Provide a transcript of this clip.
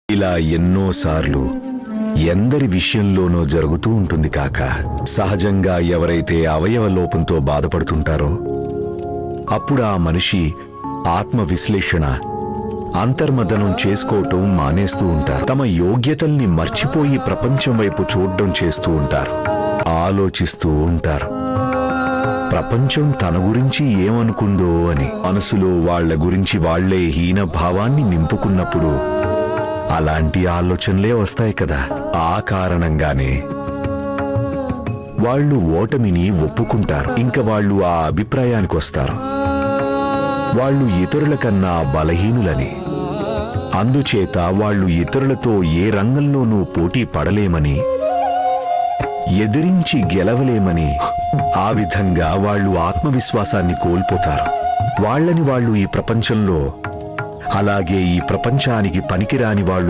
ఇలా ఎన్నోసార్లు ఎందరి విషయంలోనో జరుగుతూ ఉంటుంది కాక. సహజంగా ఎవరైతే అవయవ లోపంతో బాధపడుతుంటారో అప్పుడు ఆ మనిషి ఆత్మ విశ్లేషణ అంతర్మదనం చేసుకోవటం మానేస్తూ ఉంటారు. తమ యోగ్యతల్ని మర్చిపోయి ప్రపంచం వైపు చూడడం చేస్తూ ఉంటారు. ఆలోచిస్తూ ఉంటారు ప్రపంచం తన గురించి ఏమనుకుందో అని. మనసులో వాళ్ల గురించి వాళ్లే హీన భావాన్ని నింపుకున్నప్పుడు అలాంటి ఆలోచనలే వస్తాయి కదా. ఆ కారణంగానే వాళ్ళు ఓటమిని ఒప్పుకుంటారు. ఇంక వాళ్ళు ఆ అభిప్రాయానికి వస్తారు వాళ్ళు ఇతరుల కన్నా బలహీనులని. అందుచేత వాళ్ళు ఇతరులతో ఏ రంగంలోనూ పోటీ పడలేమని, ఎదిరించి గెలవలేమని, ఆ విధంగా వాళ్ళు ఆత్మవిశ్వాసాన్ని కోల్పోతారు. వాళ్ళని వాళ్ళు ఈ ప్రపంచంలో, అలాగే ఈ ప్రపంచానికి పనికిరాని వాళ్ళు